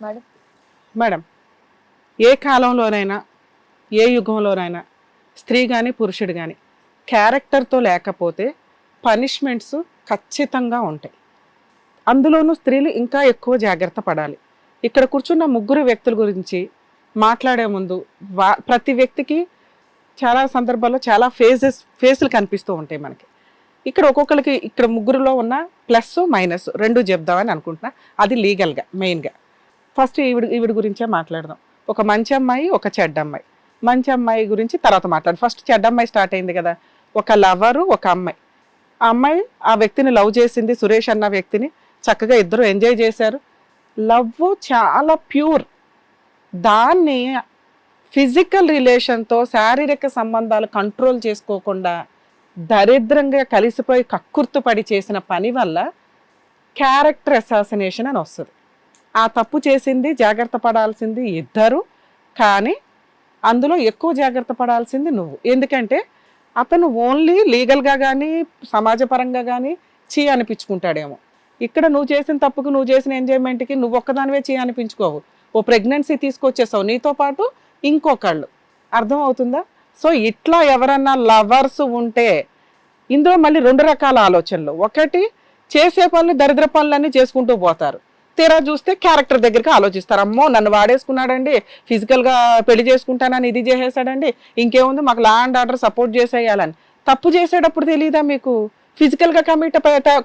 Madam madam, ఏ కాలంలోనైనా ఏ యుగంలోనైనా స్త్రీ కానీ పురుషుడు కానీ క్యారెక్టర్తో లేకపోతే పనిష్మెంట్స్ ఖచ్చితంగా ఉంటాయి. అందులోనూ స్త్రీలు ఇంకా ఎక్కువ జాగ్రత్త పడాలి. ఇక్కడ కూర్చున్న ముగ్గురు వ్యక్తుల గురించి మాట్లాడే ముందు ప్రతి వ్యక్తికి చాలా సందర్భాల్లో చాలా ఫేసులు కనిపిస్తూ ఉంటాయి మనకి. ఇక్కడ ఒక్కొక్కరికి ఇక్కడ ముగ్గురులో ఉన్న ప్లస్ మైనస్ రెండు చెప్దామని అనుకుంటున్నా. అది లీగల్గా మెయిన్గా. ఫస్ట్ ఈవిడ గురించే మాట్లాడదాం. ఒక మంచి అమ్మాయి, ఒక చెడ్డ అమ్మాయి. మంచి అమ్మాయి గురించి తర్వాత మాట్లాడు. ఫస్ట్ చెడ్డ అమ్మాయి స్టార్ట్ అయింది కదా. ఒక లవరు, ఒక అమ్మాయి. ఆ అమ్మాయి ఆ వ్యక్తిని లవ్ చేసింది, సురేష్ అన్న వ్యక్తిని. చక్కగా ఇద్దరు ఎంజాయ్ చేశారు. లవ్ చాలా ప్యూర్. దాన్ని ఫిజికల్ రిలేషన్తో శారీరక సంబంధాలు కంట్రోల్ చేసుకోకుండా దరిద్రంగా కలిసిపోయి కక్కుర్తుపడి చేసిన పని వల్ల క్యారెక్టర్ అసాసినేషన్ అని వస్తుంది. ఆ తప్పు చేసింది, జాగ్రత్త పడాల్సింది ఇద్దరు, కానీ అందులో ఎక్కువ జాగ్రత్త పడాల్సింది నువ్వు. ఎందుకంటే అతను ఓన్లీ లీగల్గా కానీ సమాజపరంగా కానీ చీ అనిపించుకుంటాడేమో. ఇక్కడ నువ్వు చేసిన తప్పుకు, నువ్వు చేసిన ఎంజాయ్మెంట్కి నువ్వు ఒక్కదానివే చీ అనిపించుకోవు. ఓ ప్రెగ్నెన్సీ తీసుకొచ్చేసావు నీతో పాటు ఇంకొకళ్ళు. అర్థం అవుతుందా? సో ఇట్లా ఎవరన్నా లవర్స్ ఉంటే ఇందులో మళ్ళీ రెండు రకాల ఆలోచనలు. ఒకటి, చేసే పనులు దరిద్ర పనులన్నీ చేసుకుంటూ పోతారు. తీరా చూస్తే క్యారెక్టర్ దగ్గరికి ఆలోచిస్తారు. అమ్మో నన్ను వాడేసుకున్నాడండి, ఫిజికల్గా పెళ్లి చేసుకుంటానని ఇది చేసేసాడండి, ఇంకేముంది మాకు లా అండ్ ఆర్డర్ సపోర్ట్ చేసేయాలని. తప్పు చేసేటప్పుడు తెలియదా మీకు? ఫిజికల్గా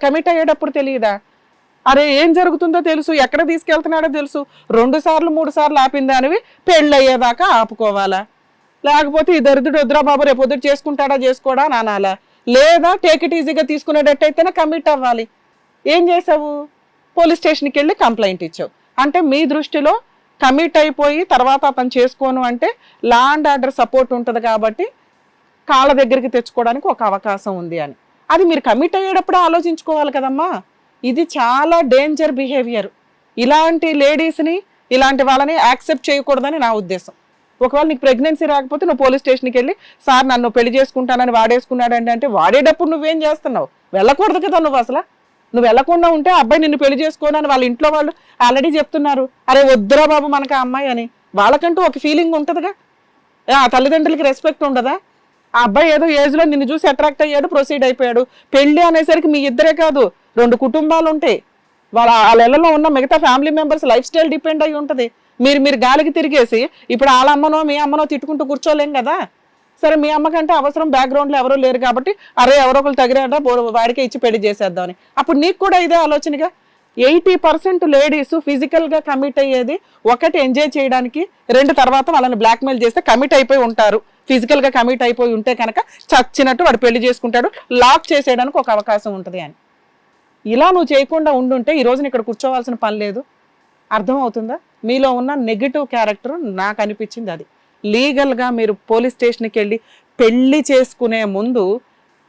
కమిట్ అయ్యేటప్పుడు తెలియదా? అరే ఏం జరుగుతుందో తెలుసు, ఎక్కడ తీసుకెళ్తున్నాడో తెలుసు. 2 సార్లు 3 సార్లు ఆపిందానివి పెళ్ళి అయ్యేదాకా ఆపుకోవాలా? లేకపోతే ఈ దరిద్రుడు వద్దురా బాబు రేపు పొద్దుట చేసుకుంటాడా చేసుకోడా అని అనాలా? లేదా టేక్ ఇట్ ఈజీగా తీసుకునేటట్టయితేనే కమిట్ అవ్వాలి. ఏం చేసావు? పోలీస్ స్టేషన్కి వెళ్ళి కంప్లైంట్ ఇచ్చావు. అంటే మీ దృష్టిలో కమిట్ అయిపోయి తర్వాత అతను చేసుకోను అంటే లా అండ్ ఆర్డర్ సపోర్ట్ ఉంటుంది కాబట్టి కాళ్ళ దగ్గరికి తెచ్చుకోవడానికి ఒక అవకాశం ఉంది అని. అది మీరు కమిట్ అయ్యేటప్పుడే ఆలోచించుకోవాలి కదమ్మా. ఇది చాలా డేంజర్ బిహేవియర్. ఇలాంటి లేడీస్ని, ఇలాంటి వాళ్ళని యాక్సెప్ట్ చేయకూడదని నా ఉద్దేశం. ఒకవేళ నీకు ప్రెగ్నెన్సీ రాకపోతే నువ్వు పోలీస్ స్టేషన్కి వెళ్ళి సార్ నన్ను పెళ్లి చేసుకుంటానని వాడేసుకున్నాడండి అంటే వాడేటప్పుడు నువ్వేం చేస్తున్నావు? వెళ్ళకూడదు కదా నువ్వు. అసలు నువ్వు వెళ్ళకుండా ఉంటే అబ్బాయి నిన్ను పెళ్లి చేసుకోనని వాళ్ళ ఇంట్లో వాళ్ళు ఆల్రెడీ చెప్తున్నారు. అరే వద్దురా బాబు మనకు ఆ అమ్మాయి అని. వాళ్ళకంటూ ఒక ఫీలింగ్ ఉంటుందిగా. ఆ తల్లిదండ్రులకి రెస్పెక్ట్ ఉండదా? ఆ అబ్బాయి ఏదో ఏజ్లో నిన్ను చూసి అట్రాక్ట్ అయ్యాడు, ప్రొసీడ్ అయిపోయాడు. పెళ్లి అనేసరికి మీ ఇద్దరే కాదు 2 కుటుంబాలు ఉంటాయి. వాళ్ళ ఉన్న మిగతా family members life style depend అయి ఉంటుంది. మీరు గాలికి తిరిగేసి ఇప్పుడు వాళ్ళ అమ్మనో మీ అమ్మనో తిట్టుకుంటూ కూర్చోలేం కదా. సరే మీ అమ్మకంటే అవసరం బ్యాక్గ్రౌండ్లో ఎవరో లేరు కాబట్టి అరే ఎవరో ఒకరు తగినాడా వాడికే ఇచ్చి పెళ్లి చేసేద్దామని. అప్పుడు నీకు కూడా ఇదే ఆలోచనగా. 80% లేడీస్ ఫిజికల్గా కమిట్ అయ్యేది ఒకటి ఎంజాయ్ చేయడానికి, 2 తర్వాత వాళ్ళని బ్లాక్మెయిల్ చేస్తే కమిట్ అయిపోయి ఉంటారు. ఫిజికల్గా కమిట్ అయిపోయి ఉంటే కనుక చచ్చినట్టు వాడు పెళ్లి చేసుకుంటాడు, లాక్ చేసేయడానికి ఒక అవకాశం ఉంటుంది అని. ఇలా నువ్వు చేయకుండా ఉండుంటే ఈరోజు ఇక్కడ కూర్చోవాల్సిన పని లేదు. అర్థమవుతుందా? మీలో ఉన్న నెగిటివ్ క్యారెక్టర్ నాకు అనిపించింది అది. లీగల్గా మీరు పోలీస్ స్టేషన్కి వెళ్ళి పెళ్లి చేసుకునే ముందు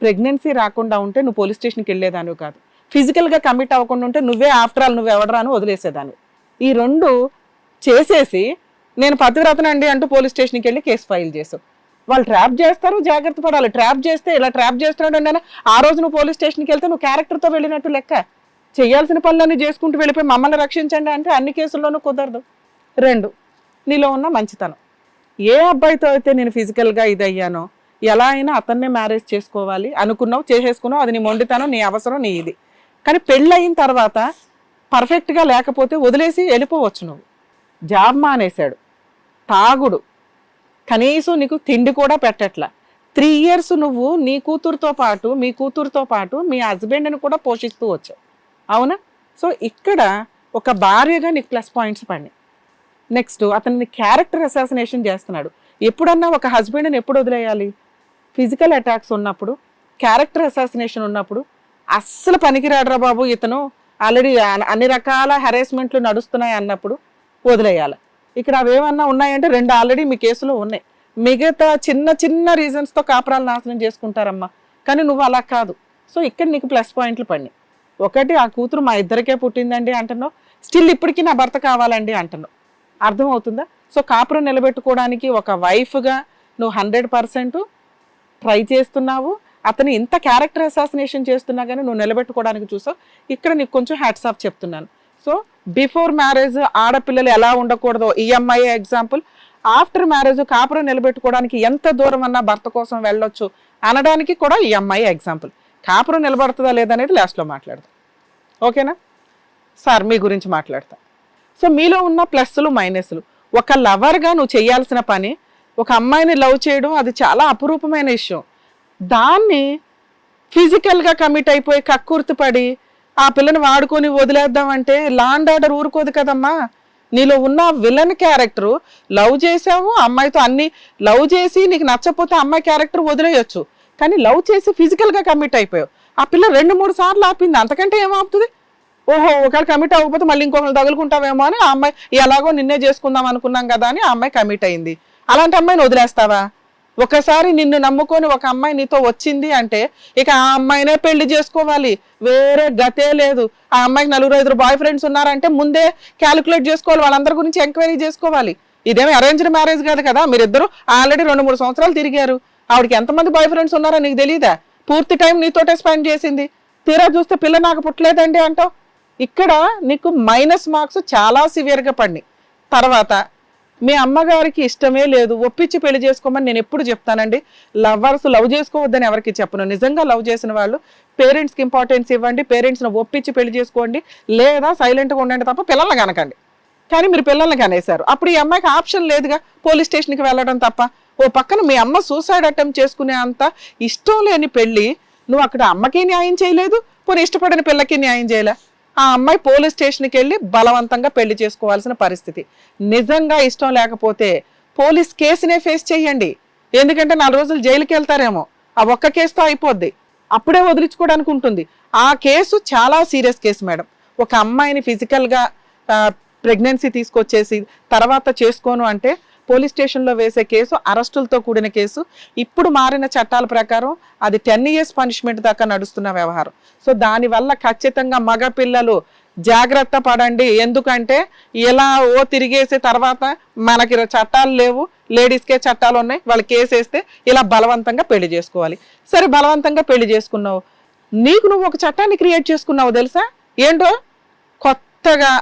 ప్రెగ్నెన్సీ రాకుండా ఉంటే నువ్వు పోలీస్ స్టేషన్కి వెళ్ళేదానివి కాదు. ఫిజికల్గా కమిట్ అవ్వకుండా ఉంటే నువ్వే ఆఫ్టర్ ఆల్ నువ్వు ఎవడరా అని వదిలేసేదాన్ని. ఈ 2 చేసేసి నేను పతివ్రతనండి అంటూ పోలీస్ స్టేషన్కి వెళ్ళి కేసు ఫైల్ చేసావు. వాళ్ళు ట్రాప్ చేస్తారు, జాగ్రత్త పడాలి. ట్రాప్ చేస్తే ఇలా ట్రాప్ చేస్తున్నాడు అంటే ఆ రోజు నువ్వు పోలీస్ స్టేషన్కి వెళ్తే నువ్వు క్యారెక్టర్తో వెళ్ళినట్టు లెక్క. చేయాల్సిన పనులన్నీ చేసుకుంటూ వెళ్ళిపోయి మమ్మల్ని రక్షించండి అంటే అన్ని కేసుల్లోనూ కుదరదు. 2, నీలో ఉన్న మంచితనం. ఏ అబ్బాయితో అయితే నేను ఫిజికల్గా ఇది అయ్యానో ఎలా అయినా అతన్నే మ్యారేజ్ చేసుకోవాలి అనుకున్నావు, చేసేసుకున్నావు. అది నీ మొండితనం, నీ అవసరం, నీ ఇది. కానీ పెళ్ళయిన తర్వాత పర్ఫెక్ట్గా లేకపోతే వదిలేసి వెళ్ళిపోవచ్చు. నువ్వు జాబ్ మానేశాడు, తాగుడు, కనీసం నీకు తిండి కూడా పెట్టట్లా. 3 years నువ్వు నీ కూతురుతో పాటు మీ కూతురుతో పాటు మీ హస్బెండ్ని కూడా పోషిస్తూ వచ్చావు. అవునా? సో ఇక్కడ ఒక భార్యగా నీకు ప్లస్ పాయింట్స్ పడినాయి. నెక్స్ట్, అతన్ని క్యారెక్టర్ అసాసినేషన్ చేస్తున్నాడు. ఎప్పుడన్నా ఒక హస్బెండ్ని ఎప్పుడు వదిలేయాలి? ఫిజికల్ అటాక్స్ ఉన్నప్పుడు, క్యారెక్టర్ అసాసినేషన్ ఉన్నప్పుడు, అస్సలు పనికిరాడరా బాబు ఇతను, ఆల్రెడీ అన్ని రకాల హెరాస్మెంట్లు నడుస్తున్నాయి అన్నప్పుడు వదిలేయాలి. ఇక్కడ అవేమన్నా ఉన్నాయంటే 2 ఆల్రెడీ మీ కేసులో ఉన్నాయి. మిగతా చిన్న చిన్న రీజన్స్తో కాపురాలు నాశనం చేసుకుంటారమ్మా. కానీ నువ్వు అలా కాదు. సో ఇక్కడ నీకు ప్లస్ పాయింట్లు పడినాయి. ఒకటి, ఆ కూతురు మా ఇద్దరికే పుట్టిందండి అంటున్నావు. స్టిల్ ఇప్పటికీ నా భర్త కావాలండి అంటున్నావు. అర్థమవుతుందా? సో కాపురం నిలబెట్టుకోవడానికి ఒక వైఫ్గా నువ్వు 100% ట్రై చేస్తున్నావు. అతను ఇంత క్యారెక్టర్ అసాసినేషన్ చేస్తున్నా కానీ నువ్వు నిలబెట్టుకోవడానికి చూసావు. ఇక్కడ నీకు కొంచెం హ్యాట్స్ ఆఫ్ చెప్తున్నాను. సో బిఫోర్ మ్యారేజ్ ఆడపిల్లలు ఎలా ఉండకూడదో ఈఎంఐ ఎగ్జాంపుల్, ఆఫ్టర్ మ్యారేజ్ కాపురం నిలబెట్టుకోవడానికి ఎంత దూరం అన్నా భర్త కోసం వెళ్ళొచ్చు అనడానికి కూడా ఈఎంఐ ఎగ్జాంపుల్. కాపురం నిలబడుతుందా లేదనేది లాస్ట్లో మాట్లాడదాం, ఓకేనా సార్? మీ గురించి మాట్లాడతా. సో మీలో ఉన్న ప్లస్లు మైనస్లు, ఒక లవర్గా నువ్వు చేయాల్సిన పని, ఒక అమ్మాయిని లవ్ చేయడం అది చాలా అపురూపమైన విషయం. దాన్ని ఫిజికల్గా కమిట్ అయిపోయి కక్కుర్తిపడి ఆ పిల్లని వాడుకొని వదిలేద్దామంటే లా అండ్ ఆర్డర్ ఊరుకోదు కదమ్మా. నీలో ఉన్న విలన్ క్యారెక్టరు లవ్ చేసావు, అమ్మాయితో అన్ని లవ్ చేసి నీకు నచ్చకపోతే అమ్మాయి క్యారెక్టర్ వదిలేయొచ్చు, కానీ లవ్ చేసి ఫిజికల్గా కమిట్ అయిపోయావు. ఆ పిల్ల 2-3 సార్లు ఆపింది, అంతకంటే ఏమవుతుంది? ఓహో ఒకవేళ కమిట్ అవ్వకపోతే మళ్ళీ ఇంకొకరు తగులుకుంటావేమో అని ఆ అమ్మాయి ఎలాగో నిన్నే చేసుకుందాం అనుకున్నాం కదా అని ఆ అమ్మాయి కమిట్ అయింది. అలాంటి అమ్మాయిని వదిలేస్తావా? ఒకసారి నిన్ను నమ్ముకొని ఒక అమ్మాయి నీతో వచ్చింది అంటే ఇక ఆ అమ్మాయినే పెళ్లి చేసుకోవాలి, వేరే గతే లేదు. ఆ అమ్మాయికి 4-5 బాయ్ ఫ్రెండ్స్ ఉన్నారంటే ముందే క్యాలిక్యులేట్ చేసుకోవాలి, వాళ్ళందరి గురించి ఎంక్వైరీ చేసుకోవాలి. ఇదేమి అరేంజ్డ్ మ్యారేజ్ కాదు కదా, మీరిద్దరు ఆల్రెడీ 2-3 సంవత్సరాలు తిరిగారు. ఆవిడకి ఎంతమంది బాయ్ ఫ్రెండ్స్ ఉన్నారో నీకు తెలియదా? పూర్తి టైం నీతోటే స్పెండ్ చేసింది. తీరా చూస్తే పిల్ల నాకు పుట్టలేదండి అంటావు. ఇక్కడ నీకు మైనస్ మార్క్స్ చాలా సివియర్గా పడినాయి. తర్వాత మీ అమ్మగారికి ఇష్టమే లేదు, ఒప్పించి పెళ్లి చేసుకోమని నేను ఎప్పుడు చెప్తానండి. లవర్స్ లవ్ చేసుకోవద్దని ఎవరికి చెప్పను. నిజంగా లవ్ చేసిన వాళ్ళు పేరెంట్స్కి ఇంపార్టెన్స్ ఇవ్వండి, పేరెంట్స్ని ఒప్పించి పెళ్లి చేసుకోండి, లేదా సైలెంట్గా ఉండండి తప్ప పిల్లల్ని కనకండి. కానీ మీరు పిల్లల్ని కనేశారు, అప్పుడు ఈ అమ్మాయికి ఆప్షన్ లేదుగా పోలీస్ స్టేషన్కి వెళ్ళడం తప్ప. ఓ పక్కన మీ అమ్మ సూసైడ్ అటెంప్ట్ చేసుకునే అంత ఇష్టం లేని పెళ్ళి, నువ్వు అక్కడ అమ్మకి న్యాయం చేయలేదు, పోనీ ఇష్టపడిన పిల్లకి న్యాయం చేయలే. ఆ అమ్మాయి పోలీస్ స్టేషన్కి వెళ్ళి బలవంతంగా పెళ్లి చేసుకోవాల్సిన పరిస్థితి. నిజంగా ఇష్టం లేకపోతే పోలీస్ కేసునే ఫేస్ చేయండి, ఎందుకంటే 4 రోజులు జైలుకి వెళ్తారేమో, ఆ ఒక్క కేసుతో అయిపోద్ది, అప్పుడే వదిలించుకోవడానికి ఉంటుంది. ఆ కేసు చాలా సీరియస్ కేసు మేడం. ఒక అమ్మాయిని ఫిజికల్గా ప్రెగ్నెన్సీ తీసుకొచ్చేసి తర్వాత చేసుకోను అంటే పోలీస్ స్టేషన్లో వేసే కేసు అరెస్టులతో కూడిన కేసు. ఇప్పుడు మారిన చట్టాల ప్రకారం అది 10 years పనిష్మెంట్ దాకా నడుస్తున్న వ్యవహారం. సో దానివల్ల ఖచ్చితంగా మగ పిల్లలు జాగ్రత్త పడండి. ఎందుకంటే ఇలా తిరిగేసి తర్వాత మనకి చట్టాలు లేవు, లేడీస్కే చట్టాలు ఉన్నాయి, వాళ్ళు కేసు వేస్తే ఇలా బలవంతంగా పెళ్లి చేసుకోవాలి. సరే బలవంతంగా పెళ్లి చేసుకున్నావు, నీకు నువ్వు ఒక చట్టాన్ని క్రియేట్ చేసుకున్నావు తెలుసా? ఏంటో కొత్తగా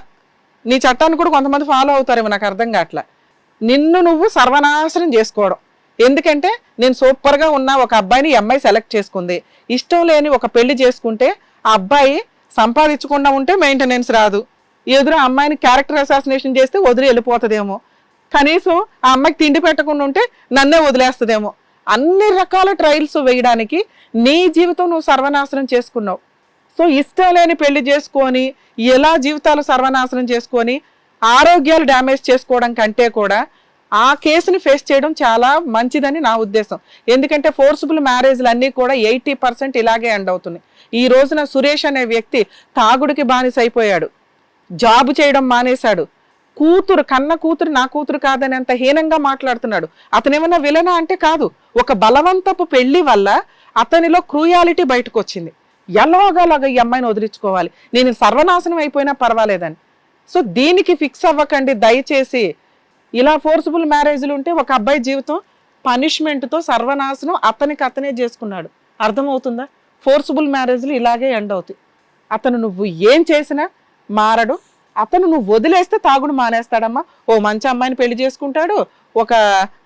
నీ చట్టాన్ని కూడా కొంతమంది ఫాలో అవుతారేమో, నాకు అర్థం కావట్లా. నిన్ను నువ్వు సర్వనాశనం చేసుకోవడం. ఎందుకంటే నేను సూపర్గా ఉన్న ఒక అబ్బాయిని ఈ అమ్మాయి సెలెక్ట్ చేసుకుంది, ఇష్టం లేని ఒక పెళ్లి చేసుకుంటే ఆ అబ్బాయి సంపాదించకుండా ఉంటే మెయింటెనెన్స్ రాదు, ఎదురు అమ్మాయిని క్యారెక్టర్ అసాసినేషన్ చేస్తే వదిలి వెళ్ళిపోతుందేమో, కనీసం ఆ అమ్మాయికి తిండి పెట్టకుండా ఉంటే నన్నే వదిలేస్తుందేమో. అన్ని రకాల ట్రయల్స్ వేయడానికి నీ జీవితం నువ్వు సర్వనాశనం చేసుకున్నావు. సో ఇష్టం లేని పెళ్లి చేసుకొని ఎలా జీవితాలు సర్వనాశనం చేసుకొని ఆరోగ్యాలు డ్యామేజ్ చేసుకోవడం కంటే కూడా ఆ కేసుని ఫేస్ చేయడం చాలా మంచిదని నా ఉద్దేశం. ఎందుకంటే ఫోర్సిబుల్ మ్యారేజ్లు అన్నీ కూడా 80% ఇలాగే ఎండ్ అవుతున్నాయి. ఈ రోజున సురేష్ అనే వ్యక్తి తాగుడికి బానిస అయిపోయాడు, జాబ్ చేయడం మానేశాడు, కూతురు కన్న కూతురు నా కూతురు కాదని అంత హీనంగా మాట్లాడుతున్నాడు. అతనేమన్నా విలనా అంటే కాదు, ఒక బలవంతపు పెళ్లి వల్ల అతనిలో క్రూయాలిటీ బయటకు వచ్చింది. ఎలాగలాగా ఈ అమ్మాయిని వదిలించుకోవాలి, నేను సర్వనాశనం అయిపోయినా పర్వాలేదని. సో దీనికి ఫిక్స్ అవ్వకండి దయచేసి. ఇలా ఫోర్సిబుల్ మ్యారేజ్లు ఉంటే ఒక అబ్బాయి జీవితం పనిష్మెంట్తో సర్వనాశనం అతనే చేసుకున్నాడు. అర్థమవుతుందా? ఫోర్సిబుల్ మ్యారేజ్లు ఇలాగే ఎండ్ అవుతాయి. అతను నువ్వు ఏం చేసినా మారడు, అతను నువ్వు వదిలేస్తే తాగుడు మానేస్తాడమ్మా. ఓ మంచి అమ్మాయిని పెళ్లి చేసుకుంటాడు, ఒక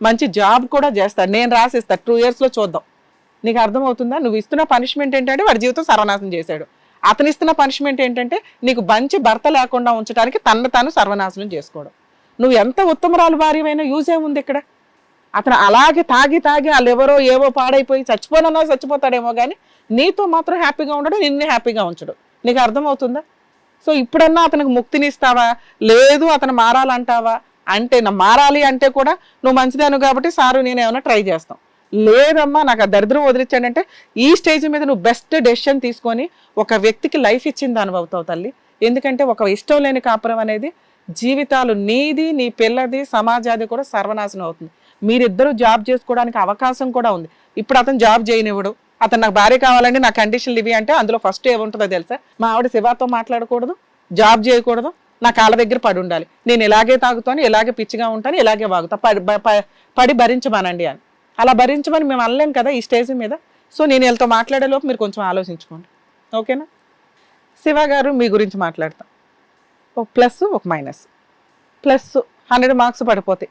మంచి జాబ్ కూడా చేస్తాడు, నేను రాసిస్తా 2 yearsలో చూద్దాం. నీకు అర్థమవుతుందా? నువ్వు ఇస్తున్న పనిష్మెంట్ ఏంటంటే వాడి జీవితం సర్వనాశనం చేశాడు, అతను ఇస్తున్న పనిష్మెంట్ ఏంటంటే నీకు మంచి భర్త లేకుండా ఉంచడానికి తాను సర్వనాశనం చేసుకోవడం. నువ్వు ఎంత ఉత్తమరాలు భార్యమైనా యూజ్ ఏముంది ఇక్కడ? అతను అలాగే తాగి వాళ్ళు ఎవరో ఏవో పాడైపోయి చచ్చిపోతాడేమో కానీ నీతో మాత్రం హ్యాపీగా ఉండడు, నిన్నే హ్యాపీగా ఉంచడు. నీకు అర్థమవుతుందా? సో ఇప్పుడన్నా అతనికి ముక్తినిస్తావా? లేదు అతను మారాలంటావా? అంటే మారాలి అంటే కూడా నువ్వు మంచిదాను కాబట్టి సారు నేను ఏమైనా ట్రై చేస్తాం. లేదమ్మా నాకు ఆ దరిద్రం వదిలించాడంటే ఈ స్టేజ్ మీద నువ్వు బెస్ట్ డెసిషన్ తీసుకొని ఒక వ్యక్తికి లైఫ్ ఇచ్చింది అనుభవుతావు తల్లి. ఎందుకంటే ఒక ఇష్టం లేని కాపురం అనేది జీవితాలు నీది, నీ పిల్లది, సమాజాది కూడా సర్వనాశనం అవుతుంది. మీరిద్దరూ జాబ్ చేసుకోవడానికి అవకాశం కూడా ఉంది. ఇప్పుడు అతను జాబ్ చేయనివ్వడు, అతను నాకు భార్య కావాలండి నా కండిషన్లు ఇవి అంటే అందులో ఫస్ట్ ఏముంటుందో తెలుసా? మా ఆవిడ శివాతో మాట్లాడకూడదు, జాబ్ చేయకూడదు, నా కాళ్ళ దగ్గర పడి ఉండాలి, నేను ఇలాగే తాగుతాను, ఇలాగే పిచ్చిగా ఉంటాను, ఇలాగే వాగుతా, పడి భరించమానండి అని. అలా భరించమని మేము అనలేం కదా ఈ స్టేజ్ మీద. సో నేను వీళ్ళతో మాట్లాడేలోపు మీరు కొంచెం ఆలోచించుకోండి, ఓకేనా? శివ గారు మీ గురించి మాట్లాడతాం. ఒక ప్లస్ ఒక మైనస్. ప్లస్ 100 మార్క్స్ పడిపోతాయి.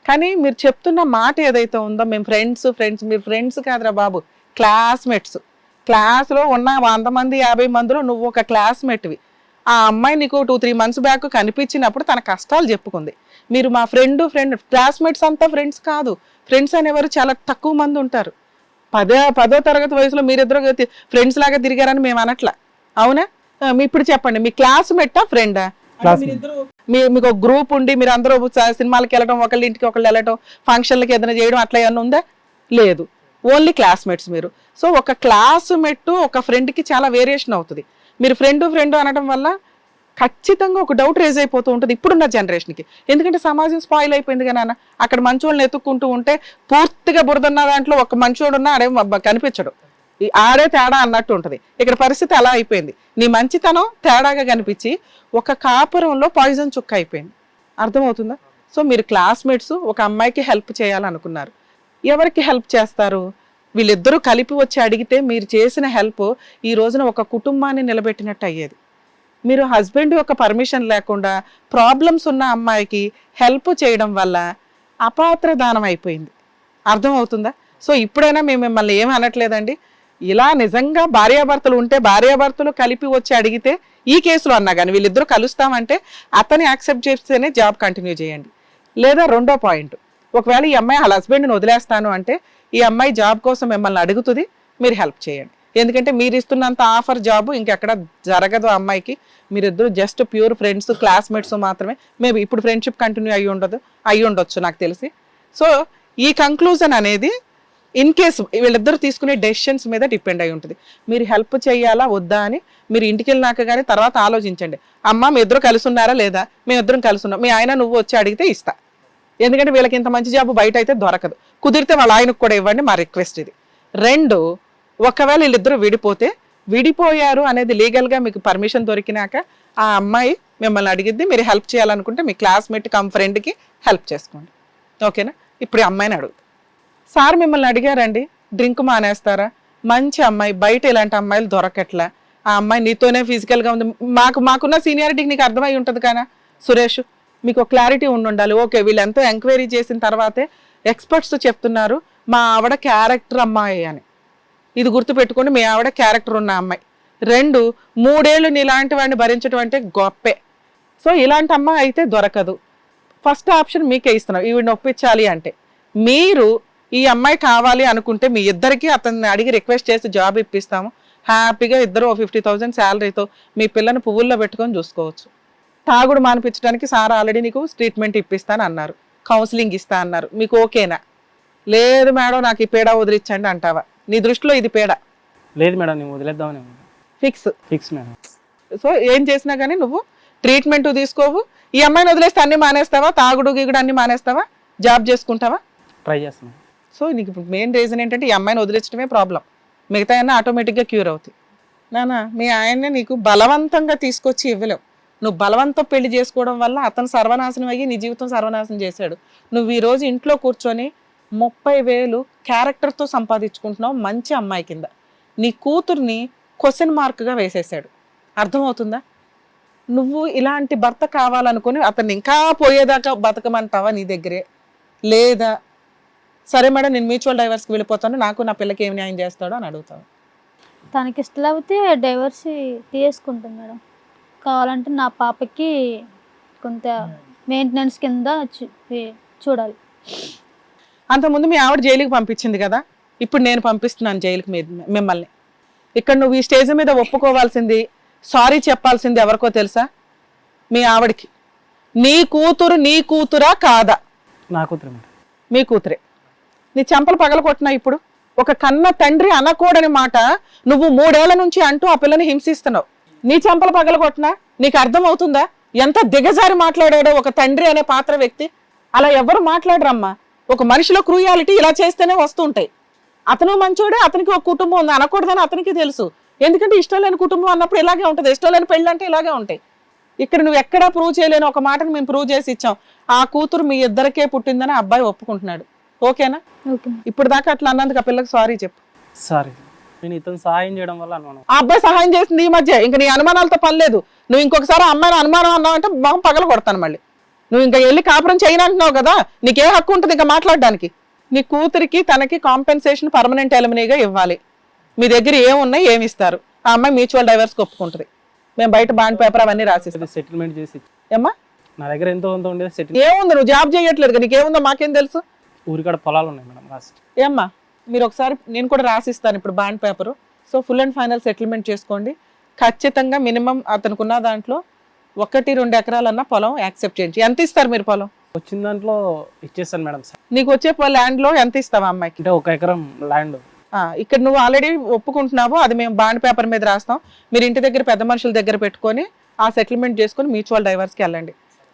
కానీ మీరు చెప్తున్న మాట ఏదైతే ఉందో మేము ఫ్రెండ్స్ మీరు ఫ్రెండ్స్ కాదురా బాబు, క్లాస్మేట్స్. క్లాస్లో ఉన్న 100 మంది 50 మందిలో నువ్వు ఒక క్లాస్మేట్వి. ఆ అమ్మాయి నీకు 2-3 మంత్స్ బ్యాక్ కనిపించినప్పుడు తన కష్టాలు చెప్పుకుంది. మీరు మా ఫ్రెండ్ క్లాస్మేట్స్ అంతా ఫ్రెండ్స్ కాదు. ఫ్రెండ్స్ అనేవారు చాలా తక్కువ మంది ఉంటారు. 10వ తరగతి వయసులో మీరిద్దరు ఫ్రెండ్స్ లాగా తిరిగారని మేము అనట్లా, అవునా? ఇప్పుడు చెప్పండి, మీ క్లాస్మేటా ఫ్రెండా? మీకు ఒక గ్రూప్ ఉండి మీరు అందరూ సినిమాలకు వెళ్ళడం, ఒకళ్ళ ఇంటికి ఒకళ్ళు వెళ్ళటం, ఫంక్షన్లకి ఏదైనా చేయడం అట్లా ఏమన్నా ఉందా? లేదు, ఓన్లీ క్లాస్మేట్స్ మీరు. సో ఒక క్లాస్మేట్ ఒక ఫ్రెండ్కి చాలా వేరియేషన్ అవుతుంది. మీరు ఫ్రెండ్ అనడం వల్ల ఖచ్చితంగా ఒక డౌట్ రేజ్ అయిపోతూ ఉంటుంది ఇప్పుడున్న జనరేషన్కి. ఎందుకంటే సమాజం స్పాయిల్ అయిపోయింది కదా నాన్న. అక్కడ మంచోళ్ళని ఎత్తుక్కుంటూ ఉంటే పూర్తిగా బురదన్న దాంట్లో ఒక మంచోడు ఉన్నా ఆడే కనిపించడు, ఆడే తేడా అన్నట్టు ఉంటుంది. ఇక్కడ పరిస్థితి అలా అయిపోయింది. నీ మంచితనం తేడాగా కనిపించి ఒక కాపురంలో పాయిజన్ చుక్క అయిపోయింది. అర్థమవుతుందా? సో మీరు క్లాస్మేట్స్ ఒక అమ్మాయికి హెల్ప్ చేయాలనుకున్నారు. ఎవరికి హెల్ప్ చేస్తారు? వీళ్ళిద్దరూ కలిపి వచ్చి అడిగితే మీరు చేసిన హెల్ప్ ఈ రోజున ఒక కుటుంబాన్ని నిలబెట్టినట్టు అయ్యేది. మీరు హస్బెండ్ యొక్క పర్మిషన్ లేకుండా ప్రాబ్లమ్స్ ఉన్న అమ్మాయికి హెల్ప్ చేయడం వల్ల అపాత్రదానం అయిపోయింది. అర్థమవుతుందా? సో ఇప్పుడైనా మేము మిమ్మల్ని ఏమి అనట్లేదండి. ఇలా నిజంగా భార్యాభర్తలు ఉంటే భార్యాభర్తలు కలిపి వచ్చి అడిగితే ఈ కేసులో అన్నా కానీ వీళ్ళిద్దరూ కలుస్తామంటే అతన్ని యాక్సెప్ట్ చేస్తేనే జాబ్ కంటిన్యూ చేయండి. లేదా రెండో పాయింట్, ఒకవేళ ఈ అమ్మాయి వాళ్ళ హస్బెండ్ని వదిలేస్తాను అంటే ఈ అమ్మాయి జాబ్ కోసం మిమ్మల్ని అడుగుతుంది, మీరు హెల్ప్ చేయండి. ఎందుకంటే మీరు ఇస్తున్నంత ఆఫర్ జాబ్ ఇంకెక్కడ జరగదు అమ్మాయికి. మీరిద్దరు జస్ట్ ప్యూర్ ఫ్రెండ్స్ క్లాస్మేట్స్ మాత్రమే. మేబీ ఇప్పుడు ఫ్రెండ్షిప్ కంటిన్యూ అయ్యి ఉండొచ్చు నాకు తెలిసి. సో ఈ కంక్లూజన్ అనేది ఇన్ కేసు వీళ్ళిద్దరు తీసుకునే డెసిషన్స్ మీద డిపెండ్ అయి ఉంటుంది. మీరు హెల్ప్ చేయాలా వద్దా అని మీరు ఇంటికి వెళ్ళినాక కానీ తర్వాత ఆలోచించండి. అమ్మ మీ ఇద్దరు కలిసి ఉన్నారా లేదా? మేమిద్దరం కలిసి ఉన్నాం, మీ ఆయన నువ్వు వచ్చి అడిగితే ఇస్తా. ఎందుకంటే వీళ్ళకి ఇంత మంచి జాబ్ బయట అయితే దొరకదు. కుదిరితే వాళ్ళ ఆయనకు కూడా ఇవ్వండి, మా రిక్వెస్ట్ ఇది. రెండు, ఒకవేళ వీళ్ళిద్దరూ విడిపోయారు అనేది లీగల్గా మీకు పర్మిషన్ దొరికినాక ఆ అమ్మాయి మిమ్మల్ని అడిగిద్ది. మీరు హెల్ప్ చేయాలనుకుంటే మీ క్లాస్మేట్ కమ్ ఫ్రెండ్కి హెల్ప్ చేసుకోండి, ఓకేనా? ఇప్పుడు అమ్మాయిని అడుగు. సార్ మిమ్మల్ని అడిగారండి, డ్రింక్ మానేస్తారా? మంచి అమ్మాయి, బయట ఇలాంటి అమ్మాయిలు దొరకట్లా, ఆ అమ్మాయి నీతోనే ఫిజికల్గా ఉంది. మాకున్న సీనియారిటీకి నీకు అర్థమై ఉంటుంది కదా సురేష్, మీకు క్లారిటీ ఉండాలి. ఓకే, వీళ్ళు ఎంతో ఎంక్వైరీ చేసిన తర్వాతే ఎక్స్పర్ట్స్ చెప్తున్నారు మా ఆవిడ క్యారెక్టర్ అమ్మాయి అని. ఇది గుర్తుపెట్టుకోండి, మీ ఆవిడ క్యారెక్టర్ ఉన్న అమ్మాయి. రెండు, 3 ఏళ్ళు నీలాంటి వాడిని భరించడం అంటే గొప్పే. సో ఇలాంటి అమ్మాయి అయితే దొరకదు. ఫస్ట్ ఆప్షన్ మీకే ఇస్తున్నాం, ఈవిడిని ఒప్పించాలి అంటే. మీరు ఈ అమ్మాయి కావాలి అనుకుంటే మీ ఇద్దరికి అతన్ని అడిగి రిక్వెస్ట్ చేసి జాబ్ ఇప్పిస్తాము. హ్యాపీగా ఇద్దరు 50,000 శాలరీతో మీ పిల్లని పువ్వుల్లో పెట్టుకొని చూసుకోవచ్చు. తాగుడు మానిపించడానికి సార్ ఆల్రెడీ నీకు ట్రీట్మెంట్ ఇప్పిస్తాను అన్నారు, కౌన్సిలింగ్ ఇస్తా అన్నారు. మీకు ఓకేనా? లేదు మేడం నాకు ఈ పేడ వదిలించండి అంటావా? నీ దృష్టిలో ఇది పేడ? లేదు మేడం, నేను వదిలేద్దామని. Fix madam. సో ఏం చేసినా కానీ నువ్వు ట్రీట్మెంట్ తీసుకోవు. ఈ అమ్మాయిని వదిలేస్తే అన్ని మానేస్తావా? తాగుడు గీగుడు అన్ని మానేస్తావా? జాబ్ చేసుకుంటావా? ట్రై చేస్తాను. సో నీకు మెయిన్ రీజన్ ఏంటంటే ఈ అమ్మాయిని వదిలించడమే ప్రాబ్లం. మిగతా అన్నీ ఆటోమేటిక్గా క్యూర్ అవుతాయి. నానా మీ ఆయన్నే నీకు బలవంతంగా తీసుకొచ్చి ఇవ్వలేవు. నువ్వు బలవంతం పెళ్లి చేసుకోవడం వల్ల అతను సర్వనాశనం అయ్యి నీ జీవితం సర్వనాశనం చేశాడు. నువ్వు ఈరోజు ఇంట్లో కూర్చొని 30,000 క్యారెక్టర్తో సంపాదించుకుంటున్నావు మంచి అమ్మాయి కింద. నీ కూతుర్ని క్వశ్చన్ మార్క్గా వేసేసాడు. అర్థమవుతుందా? నువ్వు ఇలాంటి భర్త కావాలనుకుని అతన్ని ఇంకా పోయేదాకా బతకమంటావా నీ దగ్గరే? లేదా సరే మేడం నేను మ్యూచువల్ డైవర్స్కి వెళ్ళిపోతాను, నాకు నా పిల్లకి ఏమి న్యాయం చేస్తాడో అని అడుగుతావు? తనకి ఇష్టం లేకపోతే డైవర్స్ తీసుకుంటాను మేడం. కావాలంటే నా పాపకి కొంత మెయింటెనెన్స్ కింద చూడాలి. అంతకుముందు మీ ఆవిడ జైలుకి పంపించింది కదా, ఇప్పుడు నేను పంపిస్తున్నాను జైలుకి మిమ్మల్ని. ఇక్కడ నువ్వు ఈ స్టేజ్ మీద ఒప్పుకోవాల్సింది, సారీ చెప్పాల్సింది ఎవరికో తెలుసా? మీ ఆవిడకి. నీ కూతురా కాదా? నా కూతురు మేడం. మీ కూతురే. నీ చెంపలు పగలగొట్టినా ఇప్పుడు ఒక కన్న తండ్రి అనకూడని మాట నువ్వు 3 ఏళ్ల నుంచి అంటూ ఆ పిల్లని హింసిస్తున్నావు. నీ చెంపలు పగలగొట్టినా నీకు అర్థం అవుతుందా ఎంత దిగజారి మాట్లాడాడో ఒక తండ్రి అనే పాత్ర వ్యక్తి? అలా ఎవరు మాట్లాడరమ్మా. ఒక మనిషిలో క్రూయాలిటీ ఇలా చేస్తేనే వస్తుంటాయి. అతను మంచోడే, అతనికి ఒక కుటుంబం ఉంది అనకూడదని అతనికి తెలుసు. ఎందుకంటే ఇష్టం లేని కుటుంబం అన్నప్పుడు ఇలాగే ఉంటుంది, ఇష్టం లేని పెళ్ళి అంటే ఇలాగే ఉంటాయి. ఇక్కడ నువ్వు ఎక్కడా ప్రూవ్ చేయలేని ఒక మాటను మేము ప్రూవ్ చేసి ఇచ్చాం. ఆ కూతురు మీ ఇద్దరికే పుట్టిందని అబ్బాయి ఒప్పుకుంటున్నాడు, ఓకేనా? ఇప్పుడు దాకా అట్లా అన్నందుకు ఆ పిల్లకి సారీ చెప్పు. సారీ. నేను ఇతను సహాయం చేయడం వల్ల అనుమానం. ఆ అబ్బాయి సహాయం చేసింది ఈ మధ్య, ఇంకా నీ అనుమానాలతో పని లేదు. నువ్వు ఇంకొకసారి అమ్మాయిని అనుమానం అన్నావు అంటే మొహం పగల కొడతాను మళ్ళీ. నువ్వు ఇంకా వెళ్ళి కాపురం చేయనంటున్నావు కదా, నీకే హక్కు ఉంటుంది ఇంకా మాట్లాడడానికి. నీ కూతురికి తనకి కాంపెన్సేషన్ పర్మనెంట్ ఎలిమినీగా ఇవ్వాలి. మీ దగ్గర ఏమున్నాయి ఏమి ఇస్తారు? ఆ అమ్మాయి మ్యూచువల్ డైవర్స్కి ఒప్పుకుంటుంది. మేము బయట బాండ్ పేపర్ అవన్నీ రాసిస్తాం. సెటిల్మెంట్ చేసి ఏమ్మా నా దగ్గర ఎంతో కొంత ఉండేది సెటిల్. ఏముంది, నువ్వు జాబ్ చేయట్లేదు, నీకేముందో మాకేం తెలుసు? ఊరికాడ పొలాలు ఉన్నాయి మేడం లాస్ట్. ఏమ్మా మీరు ఒకసారి నేను కూడా రాసిస్తాను ఇప్పుడు bond paper. So full and final settlement చేసుకోండి. ఖచ్చితంగా మినిమం అతనుకున్న దాంట్లో 1-2 ఎకరాలన్నా పొలం యాక్సెప్ట్ చేయండి. ఎంత ఇస్తారు మీరు పొలం? వచ్చిన దాంట్లో ఇచ్చేస్తాను మేడం. నీకు వచ్చే ల్యాండ్ లో ఎంత ఇస్తావా అమ్మాయికి? అంటే 1 ఎకరం ల్యాండ్. ఇక్కడ నువ్వు ఆల్రెడీ ఒప్పుకుంటున్నావు, అది మేము బాండ్ పేపర్ మీద రాస్తాం. మీరు ఇంటి దగ్గర పెద్ద మనుషుల దగ్గర పెట్టుకొని ఆ సెటిల్మెంట్ చేసుకొని మ్యూచువల్ డైవర్స్కి వెళ్ళండి.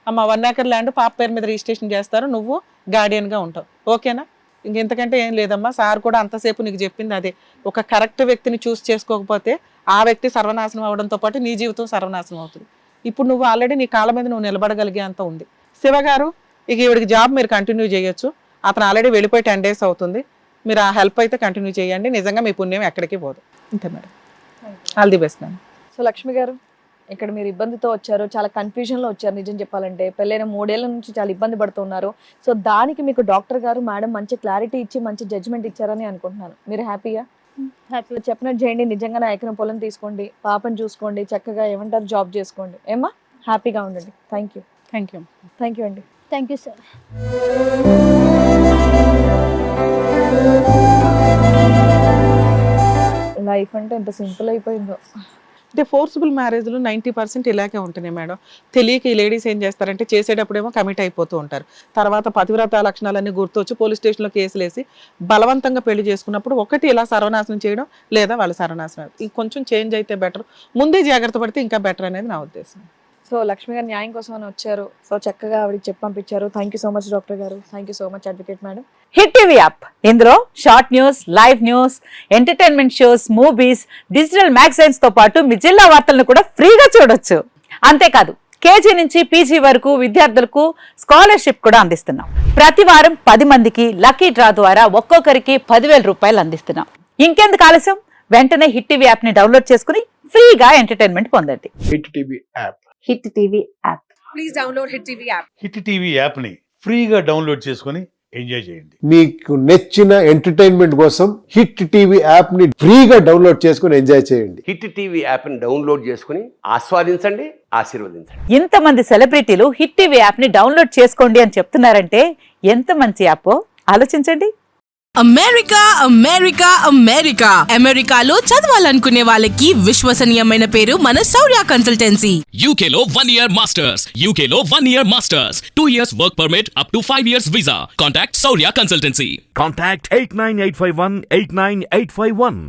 అమ్మ 1 ఎకర్ ల్యాండ్ పాప పేరు మీద రిజిస్ట్రేషన్ చేస్తారు, నువ్వు గార్డియన్గా ఉంటావు. ఓకేనా? ఇంకెంతకంటే ఏం లేదమ్మా. సార్ కూడా అంతసేపు నీకు చెప్పింది అదే. ఒక కరెక్ట్ వ్యక్తిని చూస్ చేసుకోకపోతే ఆ వ్యక్తి సర్వనాశనం అవడంతో పాటు నీ జీవితం సర్వనాశనం అవుతుంది. ఇప్పుడు నువ్వు ఆల్రెడీ నీ కాళ్ళ మీద నువ్వు నిలబడగలిగే అంత ఉంది. శివ గారు, ఇక ఈవిడికి జాబ్ మీరు కంటిన్యూ చేయొచ్చు. అతను ఆల్రెడీ వెళ్ళిపోయి 10 days అవుతుంది. మీరు ఆ హెల్ప్ అయితే కంటిన్యూ చేయండి. నిజంగా మీ పుణ్యం ఎక్కడికి పోదు. అంతే madam. All the best ma'am. So Lakshmi గారు, ఇక్కడ మీరు ఇబ్బందితో వచ్చారు, చాలా కన్ఫ్యూజన్లో వచ్చారు. నిజం చెప్పాలంటే పెళ్ళైన 3 ఏళ్ల నుంచి చాలా ఇబ్బంది పడుతున్నారు. సో దానికి మీకు డాక్టర్ గారు మేడం మంచి క్లారిటీ ఇచ్చి మంచి జడ్జ్మెంట్ ఇచ్చారని అనుకుంటున్నాను. మీరు హ్యాపీగా హ్యాపీ. చెప్పినట్టు చేయండి. నిజంగా నా ఎకరం పొలం తీసుకోండి, పాపను చూసుకోండి, చక్కగా ఏమంటారు జాబ్ చేసుకోండి. ఏమ్మా హ్యాపీగా ఉండండి. Thank you. Thank you. Thank you అండి. Thank you sir. లైఫ్ అంటే ఎంత సింపుల్ అయిపోయిందో. అంటే ఫోర్సిబుల్ మ్యారేజ్లు 90% ఇలాగే ఉంటున్నాయి మేడం. తెలియక ఈ లేడీస్ ఏం చేస్తారంటే చేసేటప్పుడేమో కమిట్ అయిపోతూ ఉంటారు. తర్వాత పతివ్రత లక్షణాలన్నీ గుర్తొచ్చి పోలీస్ స్టేషన్లో కేసులు వేసి బలవంతంగా పెళ్లి చేసుకున్నప్పుడు ఒకటి ఇలా సర్వనాశనం చేయడం, లేదా వాళ్ళు సర్వనాశనం. ఇది కొంచెం చేంజ్ అయితే బెటర్. ముందే జాగ్రత్త పడితే ఇంకా బెటర్ అనేది నా ఉద్దేశం. సో లక్ష్మి గారు న్యాయం కోసం అని వచ్చారు. సో చక్కగా ఆవిడకి చెప్పి పంపించారు. Thank you so much doctor గారు. Thank you so much advocate madam. Hit TV app, ఇందులో short news, live news, entertainment shows, movies, digital magazines తో పాటు మీ జిల్లా వార్తలను కూడా ఫ్రీగా చూడొచ్చు. అంతేకాదు కేజీ నుంచి పీజీ వరకు విద్యార్థులకు స్కాలర్షిప్ కూడా అందిస్తున్నాం. ప్రతి వారం 10 మందికి లక్కీ డ్రా ద్వారా ఒక్కొక్కరికి 10,000 రూపాయలు అందిస్తున్నాం. ఇంకెందుకు ఆలస్యం, వెంటనే హిట్ టీవీ యాప్ ని డౌన్లోడ్ చేసుకుని ఫ్రీగా ఎంటర్టైన్మెంట్ పొందండి. Hit TV app. Hit TV app. Please download hit TV app. Hit TV యాప్ని ఫ్రీగా డౌన్లోడ్ చేసుకొని ఎంజాయ్ చేయండి. మీకు నచ్చిన ఎంటర్టైన్మెంట్ కోసం హిట్ టీవీ యాప్ ని ఫ్రీగా డౌన్లోడ్ చేసుకొని ఎంజాయ్ చేయండి. హిట్ టీవీ యాప్ని డౌన్లోడ్ చేసుకుని ఆస్వాదించండి, ఆశీర్వదించండి. ఇంతమంది సెలబ్రిటీలు హిట్ టీవీ యాప్ ని డౌన్లోడ్ చేసుకోండి అని చెప్తున్నారంటే ఎంత మంచి యాప్ ఆలోచించండి. అమెరికా అమెరికా అమెరికా అమెరికాలో చదవాలనుకునే వాళ్ళకి విశ్వసనీయమైన పేరు మన శౌర్య కన్సల్టెన్సీ. UK లో 1 year masters. UK లో 1 year masters. 2 years work permit up to 5 years visa. Contact Saurya Consultancy. Contact 89851 89851.